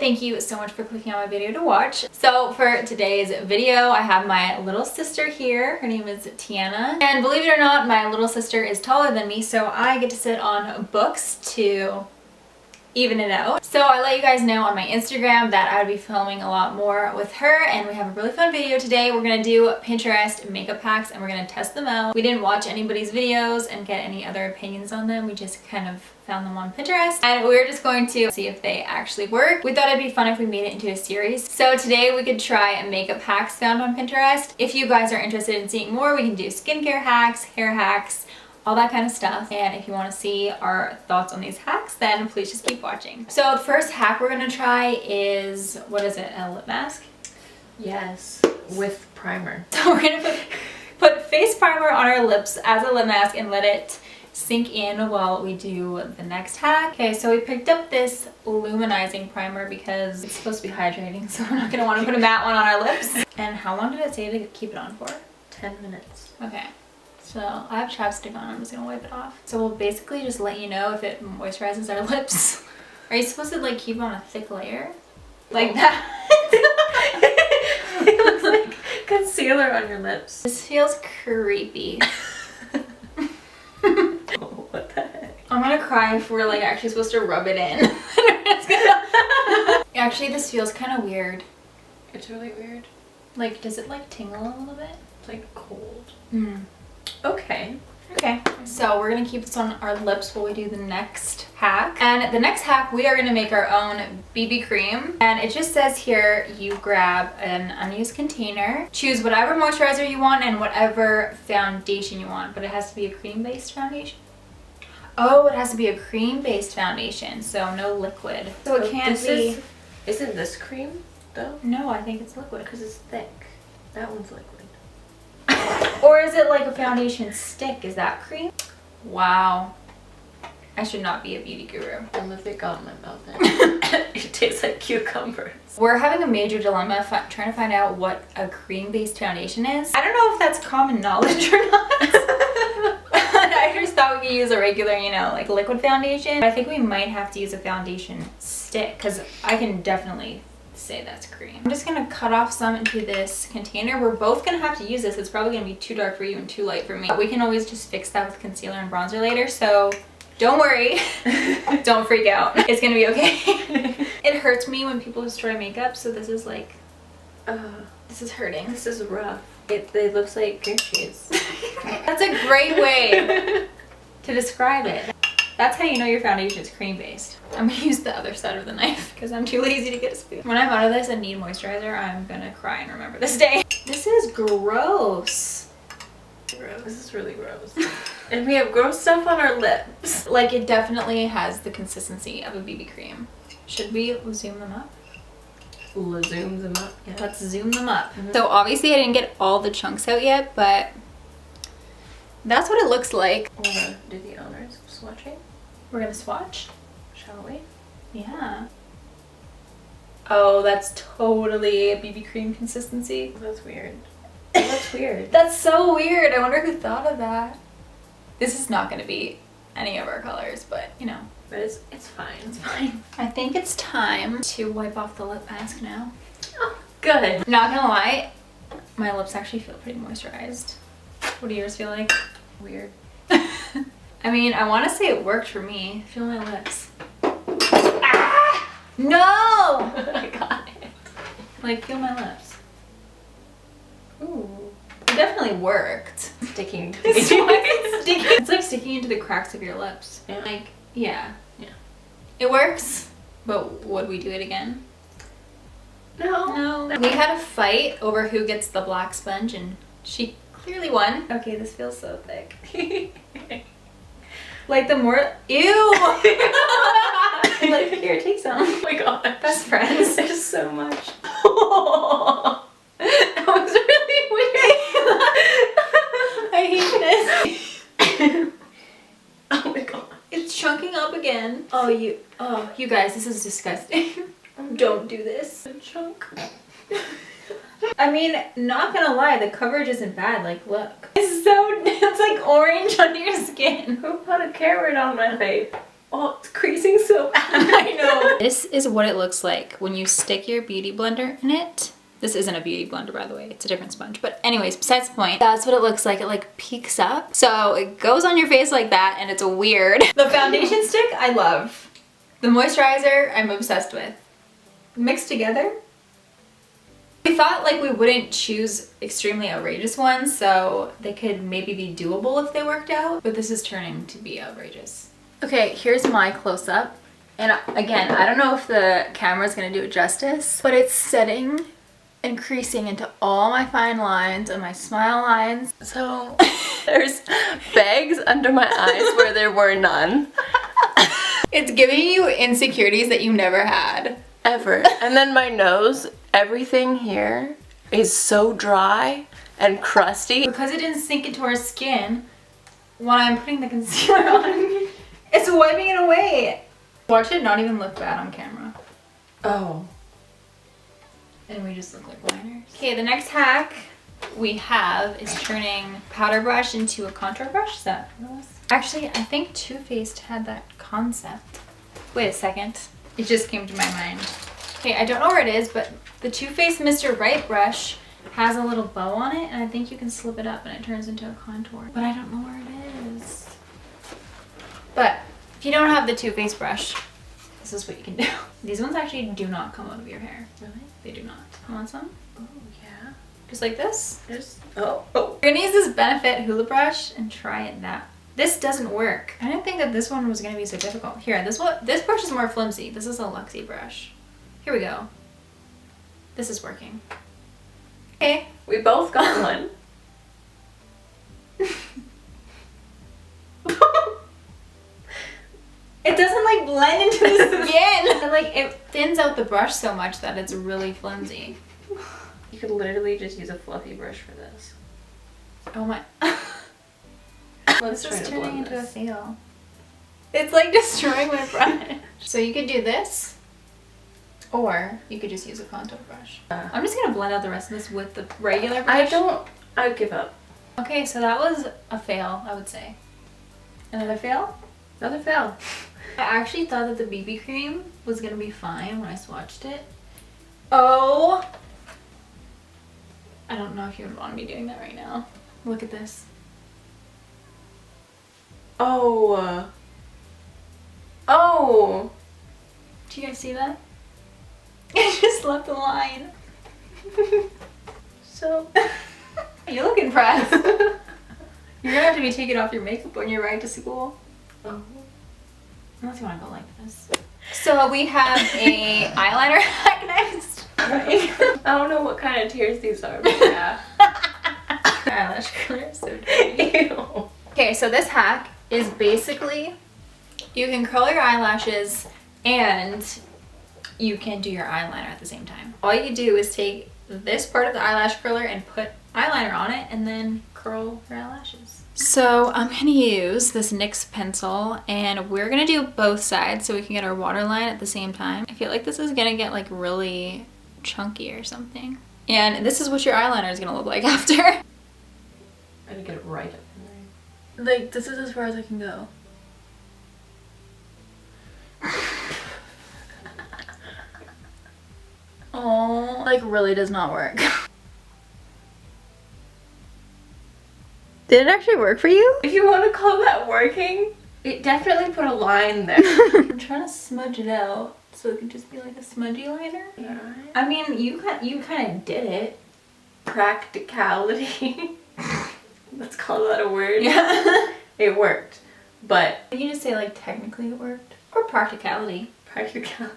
thank you so much for clicking on my video to watch. So for today's video, I have my little sister here. Her name is Tiana. And believe it or not, my little sister is taller than me, so I get to sit on books to even it out. So I let you guys know on my Instagram that I would be filming a lot more with her, and we have a really fun video today. We're gonna do Pinterest makeup hacks and we're gonna test them out. We didn't watch anybody's videos and get any other opinions on them. We just kind of found them on Pinterest and we're just going to see if they actually work. We thought it'd be fun if we made it into a series. So today we could try makeup hacks found on Pinterest. If you guys are interested in seeing more, we can do skincare hacks, hair hacks, all that kind of stuff. And if you want to see our thoughts on these hacks, then please just keep watching. So the first hack we're going to try is, what is it, a lip mask? Yes, with primer. So we're going to put face primer on our lips as a lip mask and let it sink in while we do the next hack. Okay, so we picked up this luminizing primer because it's supposed to be hydrating, so we're not going to want to put a matte one on our lips. And how long did it say to keep it on for? 10 minutes. Okay. So I have chapstick on, I'm just gonna wipe it off. So we'll basically just let you know if it moisturizes our lips. Are you supposed to like keep on a thick layer? Like that? It looks like concealer on your lips. This feels creepy. Oh, what the heck? I'm gonna cry if we're like actually supposed to rub it in. Actually, this feels kind of weird. It's really weird. Like, does it like tingle a little bit? It's like cold. Okay. Okay, so we're gonna keep this on our lips while we do the next hack. And the next hack, we are gonna make our own BB cream. And it just says here, you grab an unused container, choose whatever moisturizer you want and whatever foundation you want, but it has to be a cream-based foundation. Oh, it has to be a cream-based foundation, so no liquid. So it can't be... Isn't this cream, though? No, I think it's liquid. Because it's thick. That one's liquid. Or is it like a foundation stick? Is that cream? Wow. I should not be a beauty guru. I'm a bit got in my mouth. It tastes like cucumbers. We're having a major dilemma trying to find out what a cream-based foundation is. I don't know if that's common knowledge or not. I just thought we could use a regular, you know, like liquid foundation. I think we might have to use a foundation stick because I can definitely say that's cream. I'm just gonna cut off some into this container. We're both gonna have to use this. It's probably gonna be too dark for you and too light for me. We can always just fix that with concealer and bronzer later, so don't worry. Don't freak out. It's gonna be okay. It hurts me when people destroy makeup, so this is like, this is hurting. This is rough. It looks like cream cheese. That's a great way to describe it. That's how you know your foundation is cream-based. I'm gonna use the other side of the knife because I'm too lazy to get a spoon. When I'm out of this and need moisturizer, I'm gonna cry and remember this day. This is gross. Gross. This is really gross. And we have gross stuff on our lips. Like, it definitely has the consistency of a BB cream. Should we zoom them up? Zoom them up. Yeah. Let's zoom them up. So obviously I didn't get all the chunks out yet, but that's what it looks like. Wanna do the honors of swatching? We're gonna swatch. Shall we? Yeah. Oh, that's totally a BB cream consistency. That's weird. That's weird. That's so weird. I wonder who thought of that. This is not gonna be any of our colors, but you know. But it's fine. It's fine. I think it's time to wipe off the lip mask now. Oh, good. Not gonna lie, my lips actually feel pretty moisturized. What do yours feel like? Weird. I mean, I want to say it worked for me. Feel my lips. Ah! No! I got it. Like, feel my lips. Ooh. It definitely worked. Sticking to It's like sticking into the cracks of your lips. Yeah. Like, yeah. Yeah. It works, but would we do it again? No. No. We had a fight over who gets the black sponge and she clearly won. Okay, this feels so thick. Like the more, ew! Like, here, take some. Oh my god. Best friends. There's so much. Oh, that was really weird. I hate this. Oh my god. It's chunking up again. Oh, you guys, this is disgusting. Don't do this. A chunk. I mean, not gonna lie, the coverage isn't bad. Like, look. It's like orange under your skin. Who put a carrot on my face? Oh, it's creasing so bad. I know. This is what it looks like when you stick your beauty blender in it. This isn't a beauty blender, by the way. It's a different sponge. But anyways, besides the point, that's what it looks like. It like peeks up. So it goes on your face like that and it's weird. The foundation stick, I love. The moisturizer, I'm obsessed with. Mixed together. We thought like we wouldn't choose extremely outrageous ones, so they could maybe be doable if they worked out. But this is turning to be outrageous. Okay, here's my close-up. And again, I don't know if the camera's gonna do it justice, but it's setting and creasing into all my fine lines and my smile lines. So there's bags under my eyes where there were none. It's giving you insecurities that you never had. Ever. And then my nose, everything here is so dry and crusty. Because it didn't sink into our skin when I'm putting the concealer on, it's wiping it away. Watch it not even look bad on camera. Oh. And we just look like liners. Okay, the next hack we have is turning powder brush into a contour brush. Is that what it was? Actually, I think Too Faced had that concept. Wait a second. It just came to my mind. Okay, I don't know where it is, but the Too Faced Mr. Right brush has a little bow on it, and I think you can slip it up and it turns into a contour. But I don't know where it is. But if you don't have the Too Faced brush, this is what you can do. These ones actually do not come out of your hair. Really? They do not. You want some? Oh, yeah. Just like this? Oh. We're gonna use this Benefit Hula brush and try it that. This doesn't work. I didn't think that this one was gonna be so difficult. Here, this brush is more flimsy. This is a Luxie brush. Here we go. This is working. Okay. We both got one. It doesn't like blend into the skin. And, like it thins out the brush so much that it's really flimsy. You could literally just use a fluffy brush for this. Oh my. Let's This try is to turning blend into a this. fail. It's like destroying my brush. So you could do this, or you could just use a contour brush. I'm just gonna blend out the rest of this with the regular brush. I'd give up. Okay, so that was a fail, I would say. Another fail? Another fail. I actually thought that the BB cream was gonna be fine when I swatched it. Oh! I don't know if you would want me doing that right now. Look at this. Oh. Oh. Do you guys see that? I just left a line. So. You look impressed. You're gonna have to be taking off your makeup when you ride to school. Oh. Unless you want to go like this. So we have a eyeliner hack next. I don't know what kind of tears these are, but yeah. Eyelash color is so dirty. Ew. Okay, so this hack is basically you can curl your eyelashes and you can do your eyeliner at the same time. All you do is take this part of the eyelash curler and put eyeliner on it and then curl your eyelashes. So I'm gonna use this NYX pencil and we're gonna do both sides so we can get our waterline at the same time. I feel like this is gonna get like really chunky or something. And this is what your eyeliner is gonna look like after. I had to get it right up in there. Like, this is as far as I can go. Oh, like really does not work. Did it actually work for you? If you want to call that working, it definitely put a line there. I'm trying to smudge it out so it can just be like a smudgy liner. Yeah. I mean, you kind of did it. Practicality. Let's call that a word. Yeah. It worked, but You can just say like technically it worked or practicality. practicality.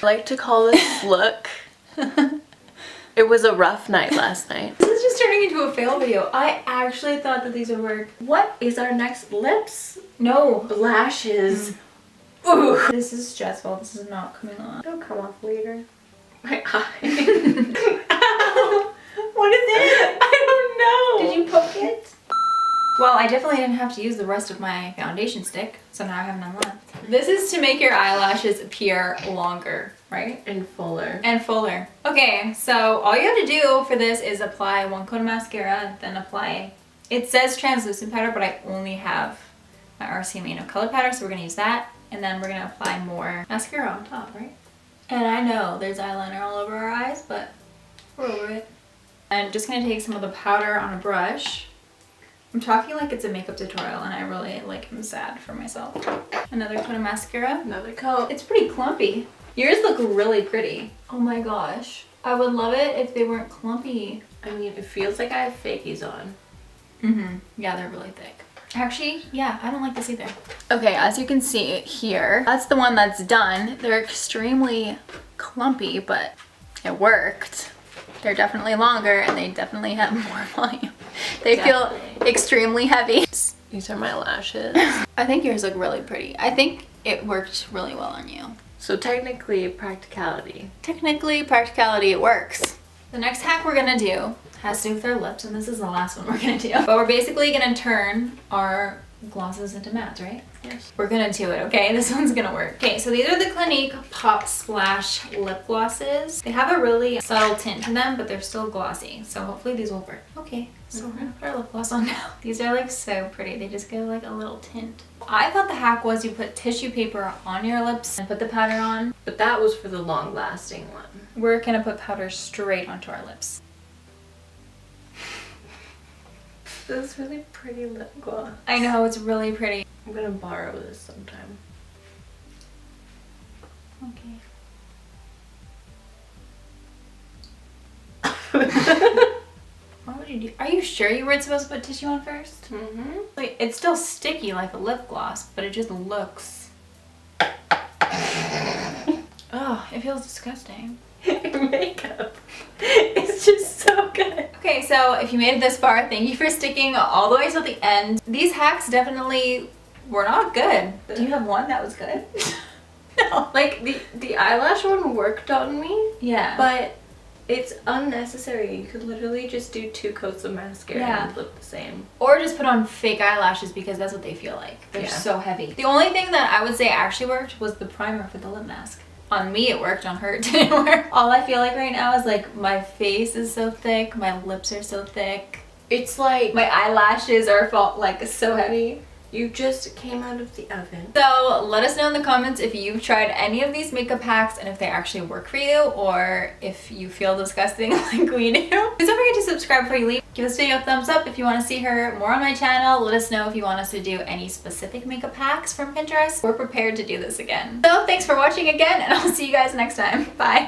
I like to call this look. It was a rough night last night. This is just turning into a fail video. I actually thought that these would work. What is our next? Lips? No. Lashes. Ooh. This is stressful. This is not coming on. It'll come off later. My eye. Ow. What is it? I don't know. Did you poke it? Well, I definitely didn't have to use the rest of my foundation stick, so now I have none left. This is to make your eyelashes appear longer, right? And fuller. And fuller. Okay, so all you have to do for this is apply one coat of mascara, then apply, it says translucent powder, but I only have my RC Amino color powder, so we're gonna use that. and then we're gonna apply more mascara on top, right? And I know there's eyeliner all over our eyes, but we're over it. I'm just gonna take some of the powder on a brush. I'm talking like it's a makeup tutorial and I really am sad for myself. Another coat of mascara. Another coat. It's pretty clumpy. Yours look really pretty. Oh my gosh. I would love it if they weren't clumpy. I mean, it feels like I have fakies on. Yeah, they're really thick. Actually, yeah, I don't like this either. Okay, as you can see here, that's the one that's done. They're extremely clumpy, but it worked. They're definitely longer and they definitely have more volume. They feel extremely heavy. These are my lashes. I think yours look really pretty. I think it worked really well on you. So technically, practicality. Technically, practicality, it works. The next hack we're gonna do has to do with our lips, and this is the last one we're gonna do. But we're basically gonna turn our glosses into mattes, right? Yes. We're gonna do it, okay? This one's gonna work. Okay, so these are the Clinique Pop Splash lip glosses. They have a really subtle tint to them, but they're still glossy. So hopefully these will work. Okay, so we're gonna put our lip gloss on now. These are so pretty. They just give a little tint. I thought the hack was you put tissue paper on your lips and put the powder on. But that was for the long lasting one. We're gonna put powder straight onto our lips. This is really pretty lip gloss. I know, it's really pretty. I'm gonna borrow this sometime. Okay. What would you do? Are you sure you weren't supposed to put tissue on first? Mm-hmm. Like, it's still sticky like a lip gloss, but it just looks... Oh, it feels disgusting. Your makeup is just so good. Okay, so if you made it this far, thank you for sticking all the way till the end. These hacks definitely were not good. Do you have one that was good? No. Like, the eyelash one worked on me. Yeah. But it's unnecessary. You could literally just do 2 coats of mascara and look the same. Or just put on fake eyelashes because that's what they feel like. They're so heavy. The only thing that I would say actually worked was the primer for the lip mask. On me it worked, on her it didn't work. All I feel like right now is my face is so thick, my lips are so thick. It's like My eyelashes are so heavy. you just came out of the oven. So let us know in the comments if you've tried any of these makeup hacks and if they actually work for you, or if you feel disgusting like we do. Please don't forget to subscribe before you leave. Give this video a thumbs up if you want to see her more on my channel. Let us know if you want us to do any specific makeup hacks from Pinterest. We're prepared to do this again. So thanks for watching again, and I'll see you guys next time. Bye.